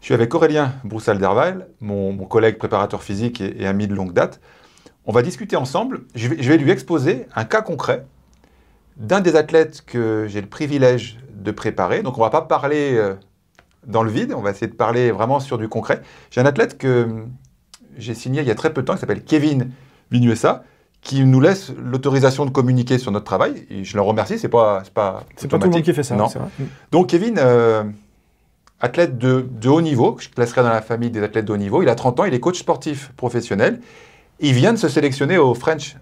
Je suis avec Aurélien Broussal-Derval, mon collègue préparateur physique et ami de longue date. On va discuter ensemble. Je vais lui exposer un cas concret d'un des athlètes que j'ai le privilège de préparer. Donc on ne va pas parler dans le vide, on va essayer de parler vraiment sur du concret. J'ai un athlète que j'ai signé il y a très peu de temps qui s'appelle Kevin Vinuesa, qui nous laisse l'autorisation de communiquer sur notre travail. Et je le remercie, c'est pas tout le monde qui fait ça, non. c'est vrai. Donc Kevin, athlète de haut niveau, que je classerai dans la famille des athlètes de haut niveau, il a 30 ans, il est coach sportif professionnel. Il vient de se sélectionner au French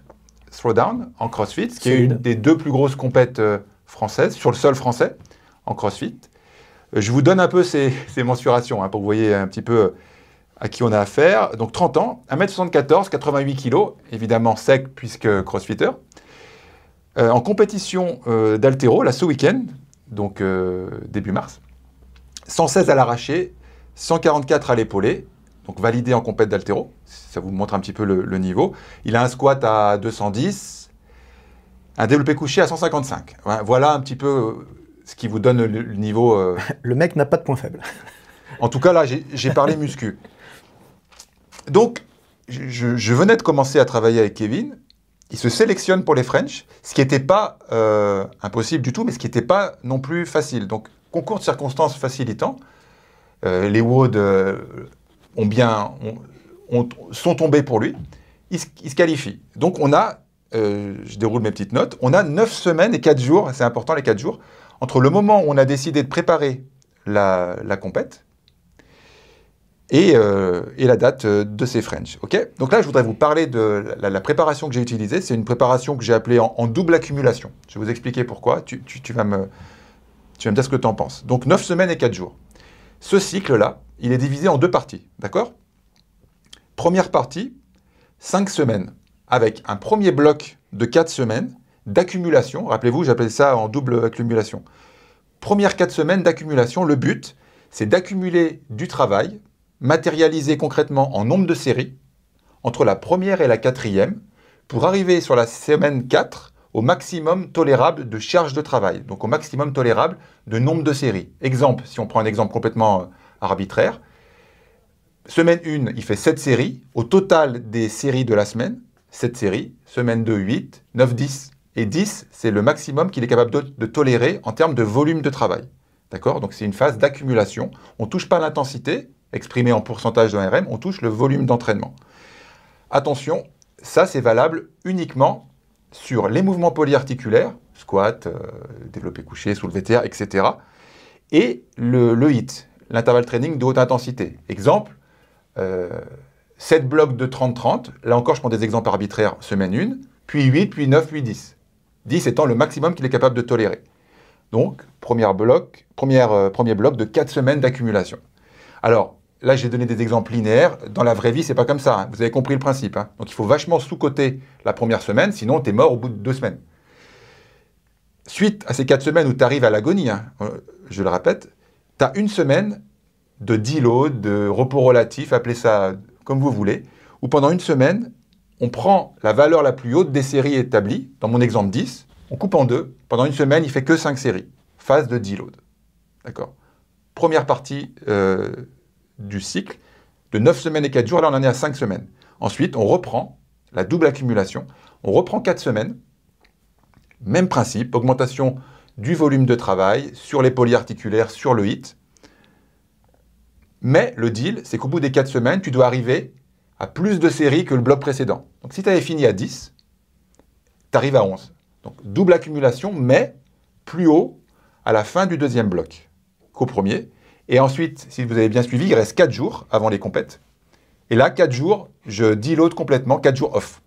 Throwdown en CrossFit, ce qui est une des deux plus grosses compètes françaises, sur le sol français, en CrossFit. Je vous donne un peu ces mensurations, pour que vous voyez un petit peu à qui on a affaire. Donc 30 ans, 1m74, 88 kg, évidemment sec puisque crossfitter. En compétition d'haltéro, là ce week-end, donc début mars, 116 à l'arraché, 144 à l'épaulé, donc validé en compète d'haltéro. Ça vous montre un petit peu le niveau. Il a un squat à 210, un développé couché à 155. Voilà un petit peu ce qui vous donne le niveau. Le mec n'a pas de point faible. En tout cas, là, j'ai parlé muscu. Donc, je venais de commencer à travailler avec Kevin. Il se sélectionne pour les French, ce qui n'était pas impossible du tout, mais ce qui n'était pas non plus facile. Donc, concours de circonstances facilitant, les WOD sont tombés pour lui. Il se qualifie. Donc, on a, je déroule mes petites notes, on a 9 semaines et 4 jours, c'est important les 4 jours, entre le moment où on a décidé de préparer la compète, et la date de ces French. Okay, donc là, je voudrais vous parler de la préparation que j'ai utilisée. C'est une préparation que j'ai appelée en double accumulation. Je vais vous expliquer pourquoi. Tu vas me dire ce que tu en penses. Donc 9 semaines et 4 jours. Ce cycle-là, il est divisé en 2 parties. D'accord? Première partie, 5 semaines, avec un premier bloc de 4 semaines d'accumulation. Rappelez-vous, j'appelais ça en double accumulation. Première 4 semaines d'accumulation. Le but, c'est d'accumuler du travail matérialisé concrètement en nombre de séries entre la première et la quatrième pour arriver sur la semaine 4 au maximum tolérable de charge de travail, donc au maximum tolérable de nombre de séries. Exemple, si on prend un exemple complètement arbitraire, semaine 1, il fait 7 séries, au total des séries de la semaine, 7 séries, semaine 2, 8, 9, 10, et 10, c'est le maximum qu'il est capable de tolérer en termes de volume de travail. D'accord? Donc c'est une phase d'accumulation, on ne touche pas l'intensité, exprimé en pourcentage de RM, on touche le volume d'entraînement. Attention, ça c'est valable uniquement sur les mouvements polyarticulaires, squat, développé couché, soulevé terre, etc. Et le HIIT, l'intervalle training de haute intensité. Exemple, 7 blocs de 30-30, là encore je prends des exemples arbitraires, semaine 1, puis 8, puis 9, puis 10. 10 étant le maximum qu'il est capable de tolérer. Donc, premier bloc de 4 semaines d'accumulation. Alors, là, j'ai donné des exemples linéaires. Dans la vraie vie, c'est pas comme ça. Vous avez compris le principe. Donc, il faut vachement sous-coter la première semaine, sinon, tu es mort au bout de 2 semaines. Suite à ces 4 semaines où tu arrives à l'agonie, je le répète, tu as une semaine de deload, de repos relatif, appelez ça comme vous voulez, où pendant une semaine, on prend la valeur la plus haute des séries établies, dans mon exemple 10, on coupe en 2. Pendant une semaine, il fait que 5 séries. Phase de deload. D'accord? Première partie du cycle, de 9 semaines et 4 jours, là on en est à 5 semaines. Ensuite, on reprend la double accumulation, on reprend 4 semaines, même principe, augmentation du volume de travail sur les polyarticulaires, sur le HIIT. Mais le deal, c'est qu'au bout des 4 semaines, tu dois arriver à plus de séries que le bloc précédent. Donc si tu avais fini à 10, tu arrives à 11. Donc double accumulation, mais plus haut à la fin du deuxième bloc qu'au premier. Et ensuite, si vous avez bien suivi, il reste 4 jours avant les compètes. Et là, 4 jours, je deload complètement, 4 jours off.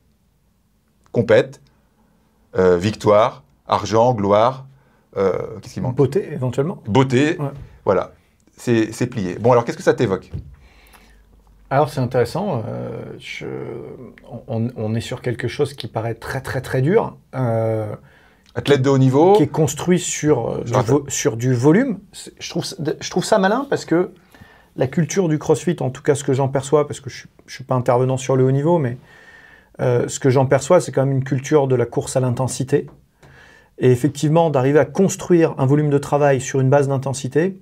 Compète, victoire, argent, gloire, qu'est-ce qui manque? Beauté, éventuellement. Beauté, ouais. Voilà, c'est plié. Bon, alors qu'est-ce que ça t'évoque? Alors c'est intéressant, on est sur quelque chose qui paraît très très très dur. Athlète de haut niveau. Qui est construit sur du volume. Je trouve ça malin parce que la culture du CrossFit, en tout cas ce que j'en perçois, parce que je ne suis pas intervenant sur le haut niveau, mais ce que j'en perçois, c'est quand même une culture de la course à l'intensité. Et effectivement, d'arriver à construire un volume de travail sur une base d'intensité,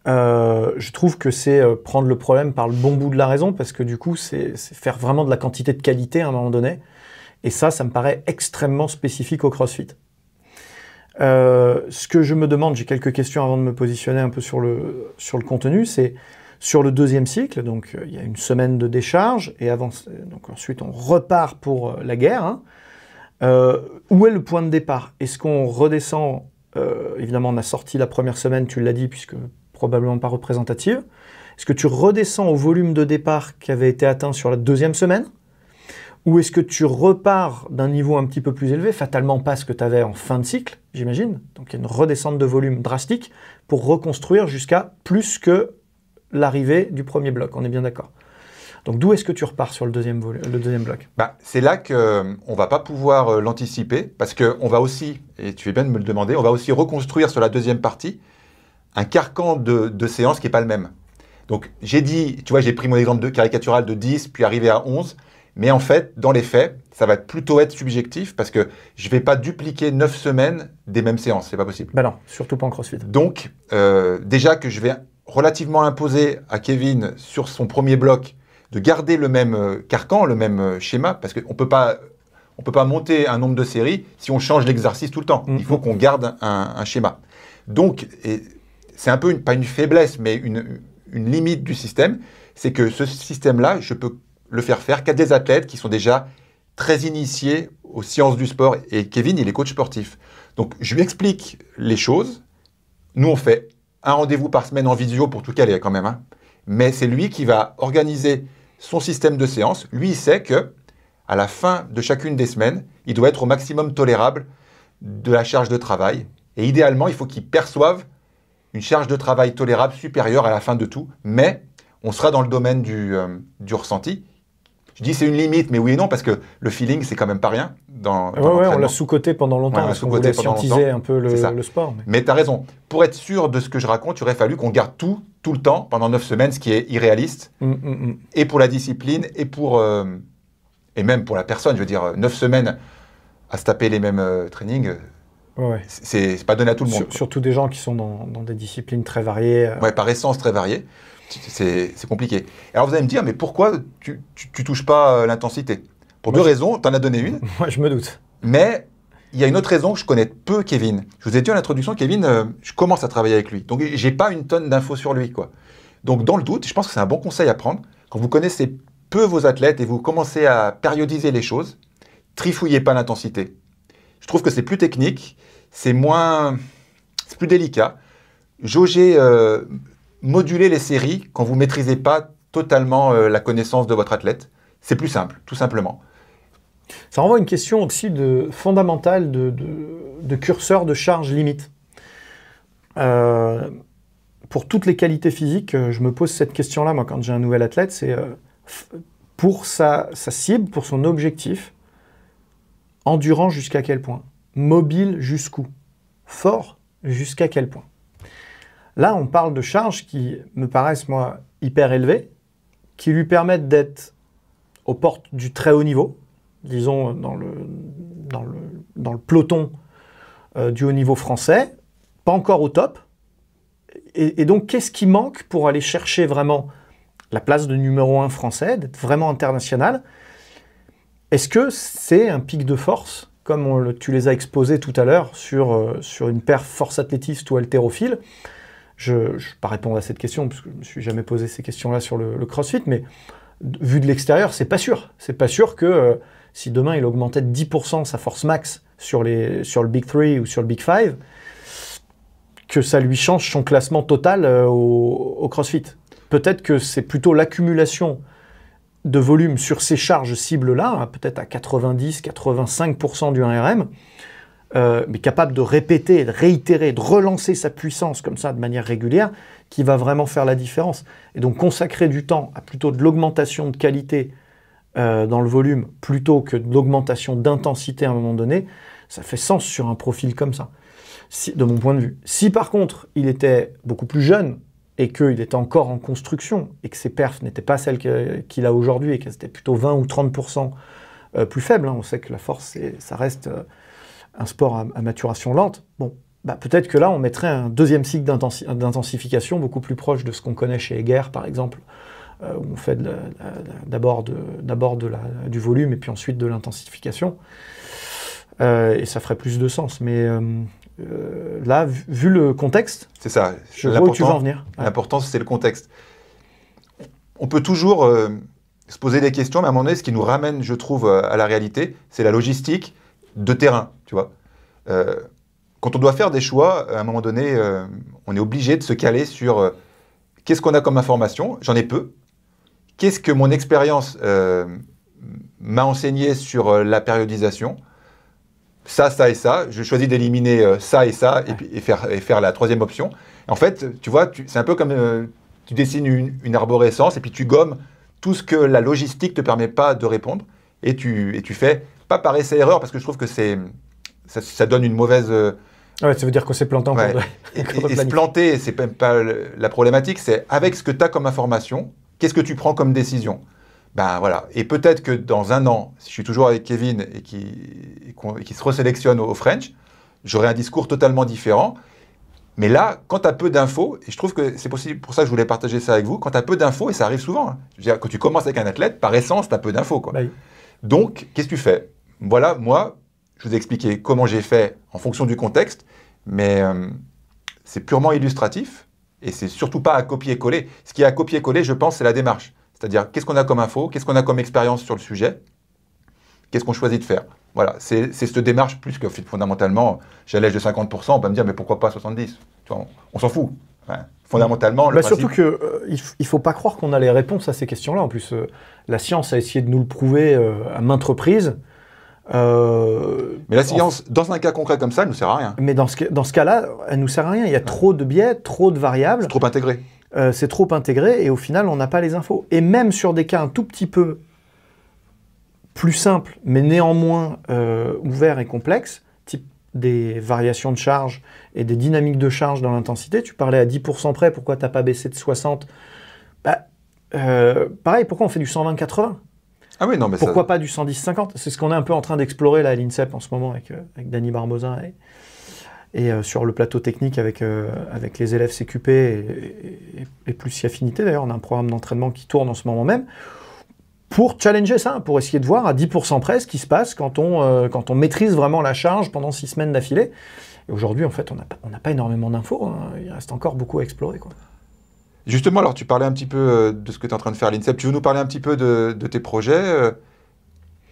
je trouve que c'est prendre le problème par le bon bout de la raison, parce que du coup, c'est faire vraiment de la quantité de qualité à un moment donné. Et ça me paraît extrêmement spécifique au CrossFit. Ce que je me demande, j'ai quelques questions avant de me positionner un peu sur le contenu, c'est sur le deuxième cycle, donc il y a une semaine de décharge, et donc ensuite on repart pour la guerre. Hein. Où est le point de départ? Est-ce qu'on redescend, évidemment on a sorti la première semaine, tu l'as dit, puisque probablement pas représentative. Est-ce que tu redescends au volume de départ qui avait été atteint sur la deuxième semaine? Ou est-ce que tu repars d'un niveau un petit peu plus élevé, fatalement pas ce que tu avais en fin de cycle, j'imagine. Donc il y a une redescente de volume drastique pour reconstruire jusqu'à plus que l'arrivée du premier bloc, on est bien d'accord. Donc d'où est-ce que tu repars sur le deuxième bloc? C'est là qu'on ne va pas pouvoir l'anticiper, parce qu'on va aussi, et tu fais bien de me le demander, on va aussi reconstruire sur la deuxième partie un carcan de séance qui n'est pas le même. Donc j'ai dit, tu vois, j'ai pris mon exemple de caricatural de 10, puis arrivé à 11, mais en fait, dans les faits, ça va plutôt être subjectif, parce que je ne vais pas dupliquer 9 semaines des mêmes séances, c'est pas possible. Ben non, surtout pas en CrossFit. Donc, déjà que je vais relativement imposer à Kevin sur son premier bloc de garder le même carcan, le même schéma, parce qu'on ne peut pas monter un nombre de séries si on change l'exercice tout le temps. Il faut qu'on garde un schéma. Donc, c'est un peu, pas une faiblesse, mais une limite du système, c'est que ce système-là, je peux le faire qu'à des athlètes qui sont déjà très initiés aux sciences du sport. Et Kevin, il est coach sportif. Donc, je lui explique les choses. Nous, on fait un rendez-vous par semaine en visio pour tout caler quand même. Hein. Mais c'est lui qui va organiser son système de séance. Lui, il sait que à la fin de chacune des semaines, il doit être au maximum tolérable de la charge de travail. Et idéalement, il faut qu'il perçoive une charge de travail tolérable supérieure à la fin de tout. Mais on sera dans le domaine du ressenti. Je dis c'est une limite, mais oui et non, parce que le feeling, c'est quand même pas rien. On l'a sous-coté pendant longtemps, parce qu'on voulait scientiser un peu le sport. Mais tu as raison. Pour être sûr de ce que je raconte, il aurait fallu qu'on garde tout le temps, pendant 9 semaines, ce qui est irréaliste. Et pour la discipline, et même pour la personne. Je veux dire, 9 semaines à se taper les mêmes trainings, c'est pas donné à tout le monde. Surtout des gens qui sont dans des disciplines très variées. Ouais, par essence très variées. C'est compliqué. Alors vous allez me dire, mais pourquoi tu touches pas l'intensité? Pour deux raisons, tu en as donné une. Moi, je me doute. Mais il y a une autre raison que je connais peu Kevin. Je vous ai dit en introduction, Kevin, je commence à travailler avec lui. Donc, j'ai pas une tonne d'infos sur lui, quoi. Donc, dans le doute, je pense que c'est un bon conseil à prendre. Quand vous connaissez peu vos athlètes et vous commencez à périodiser les choses, trifouillez pas l'intensité. Je trouve que c'est plus technique, c'est plus délicat. Jaugez, moduler les séries quand vous maîtrisez pas totalement la connaissance de votre athlète. C'est plus simple, tout simplement. Ça renvoie à une question aussi fondamentale de curseur de charge limite. Pour toutes les qualités physiques, je me pose cette question-là, moi, quand j'ai un nouvel athlète, c'est pour sa cible, pour son objectif, endurant jusqu'à quel point? Mobile jusqu'où? Fort jusqu'à quel point? Là, on parle de charges qui me paraissent, moi, hyper élevées, qui lui permettent d'être aux portes du très haut niveau, disons dans le peloton du haut niveau français, pas encore au top. Et donc, qu'est-ce qui manque pour aller chercher vraiment la place de numéro 1 français, d'être vraiment international? Est-ce que c'est un pic de force, comme tu les as exposés tout à l'heure, sur une perf force athlétiste ou haltérophile? Je ne vais pas répondre à cette question, parce que je ne me suis jamais posé ces questions-là sur le CrossFit, mais vu de l'extérieur, c'est pas sûr. C'est pas sûr que si demain il augmentait de 10% sa force max sur le Big 3 ou sur le Big 5, que ça lui change son classement total au CrossFit. Peut-être que c'est plutôt l'accumulation de volume sur ces charges cibles-là, peut-être à 90-85% du 1RM, mais capable de répéter, de réitérer, de relancer sa puissance comme ça de manière régulière, qui va vraiment faire la différence. Et donc consacrer du temps à plutôt de l'augmentation de qualité dans le volume, plutôt que de l'augmentation d'intensité à un moment donné, ça fait sens sur un profil comme ça, de mon point de vue. Si par contre, il était beaucoup plus jeune, et qu'il était encore en construction, et que ses perfs n'étaient pas celles qu'il a aujourd'hui, et qu'elles étaient plutôt 20 ou 30% plus faibles, hein. On sait que la force, ça reste un sport à maturation lente. Bon, peut-être que là, on mettrait un deuxième cycle d'intensification beaucoup plus proche de ce qu'on connaît chez Eger, par exemple, où on fait d'abord du volume et puis ensuite de l'intensification. Et ça ferait plus de sens. Mais là, vu le contexte, c'est ça. Je vois où tu veux en venir. L'important, c'est le contexte. On peut toujours se poser des questions, mais à un moment donné, ce qui nous ramène, je trouve, à la réalité, c'est la logistique de terrain, tu vois. Quand on doit faire des choix, à un moment donné, on est obligé de se caler sur qu'est-ce qu'on a comme information. J'en ai peu. Qu'est-ce que mon expérience m'a enseigné sur la périodisation? Ça, ça et ça. Je choisis d'éliminer ça et ça et faire la troisième option. En fait, tu vois, c'est un peu comme tu dessines une arborescence et puis tu gommes tout ce que la logistique ne te permet pas de répondre et tu fais, pas par essai-erreur, parce que je trouve que ça donne une mauvaise... Ouais, ça veut dire qu'on s'est planté en cours de... Et se planter, c'est même pas la problématique, c'est avec ce que tu as comme information, qu'est-ce que tu prends comme décision? Ben voilà. Et peut-être que dans un an, si je suis toujours avec Kevin et qui se resélectionne au French, j'aurai un discours totalement différent. Mais là, quand tu as peu d'infos, et je trouve que c'est possible, pour ça que je voulais partager ça avec vous, quand tu as peu d'infos, et ça arrive souvent, hein, je veux dire, quand tu commences avec un athlète, par essence, tu as peu d'infos. Quoi. Oui. Donc, qu'est-ce que tu fais? Voilà, moi, je vous ai expliqué comment j'ai fait en fonction du contexte, mais c'est purement illustratif, et c'est surtout pas à copier-coller. Ce qui est à copier-coller, je pense, c'est la démarche. C'est-à-dire, qu'est-ce qu'on a comme info, qu'est-ce qu'on a comme expérience sur le sujet, qu'est-ce qu'on choisit de faire. Voilà, c'est cette démarche plus que fondamentalement, j'allège de 50%, on peut me dire, mais pourquoi pas 70%? Tu vois, on s'en fout. Ouais. Fondamentalement, le principe... Surtout qu'il ne faut pas croire qu'on a les réponses à ces questions-là. En plus, la science a essayé de nous le prouver à maintes reprises. Mais la science, dans un cas concret comme ça, elle ne nous sert à rien. Mais dans ce cas-là, elle ne nous sert à rien. Il y a trop de biais, trop de variables. C'est trop intégré. C'est trop intégré et au final, on n'a pas les infos. Et même sur des cas un tout petit peu plus simples, mais néanmoins ouverts et complexes, type des variations de charge et des dynamiques de charge dans l'intensité, tu parlais à 10% près, pourquoi tu n'as pas baissé de 60 ? Pareil, pourquoi on fait du 120-80 ? Ah oui, non, mais pourquoi pas du 110-50 ? C'est ce qu'on est un peu en train d'explorer là, à l'INSEP en ce moment avec Dany Barbosa et sur le plateau technique avec les élèves CQP et plus si affinité. D'ailleurs, on a un programme d'entraînement qui tourne en ce moment même pour challenger ça, pour essayer de voir à 10% près ce qui se passe quand on maîtrise vraiment la charge pendant 6 semaines d'affilée. Et aujourd'hui, en fait, on n'a pas énormément d'infos. Hein. Il reste encore beaucoup à explorer, quoi. Justement, alors tu parlais un petit peu de ce que tu es en train de faire à l'INSEP. Tu veux nous parler un petit peu de tes projets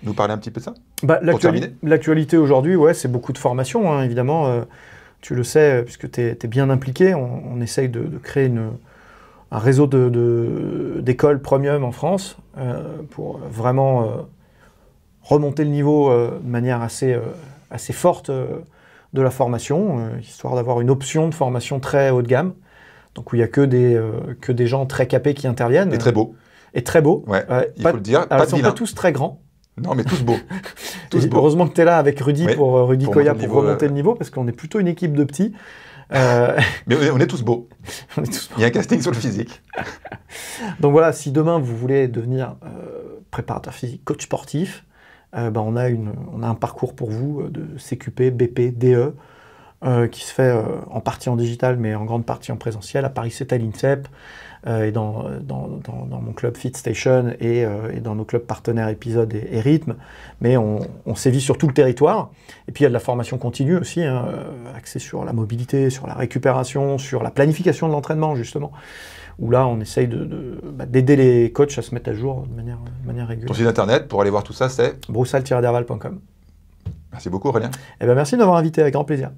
nous parler un petit peu de ça pour terminer. L'actualité aujourd'hui, ouais, c'est beaucoup de formation, hein, évidemment. Tu le sais, puisque tu es bien impliqué. On essaye de créer un réseau d'écoles premium en France pour vraiment remonter le niveau de manière assez forte de la formation, histoire d'avoir une option de formation très haut de gamme. Donc où il n'y a que des gens très capés qui interviennent. Et très beaux. Et très beaux. Ouais, il faut le dire. Ils ne sont pas tous très grands. Non, mais tous beaux. Heureusement que tu es là avec Rudy, oui, pour Koya pour remonter le niveau, parce qu'on est plutôt une équipe de petits. Mais on est tous beaux. Il y a un casting sur le physique. Donc voilà, si demain vous voulez devenir préparateur physique, coach sportif, on a un parcours pour vous de CQP, BP, DE, qui se fait en partie en digital, mais en grande partie en présentiel, à Paris 7 à l'INSEP, et dans mon club FitStation et dans nos clubs partenaires Épisode et Rythme. Mais on sévit sur tout le territoire. Et puis il y a de la formation continue aussi, hein, axée sur la mobilité, sur la récupération, sur la planification de l'entraînement, justement, où là on essaye d'aider les coachs à se mettre à jour de manière régulière. Ton site internet, pour aller voir tout ça, c'est broussal-derval.com. Merci beaucoup, Aurélien. Merci de m'avoir invité, avec grand plaisir.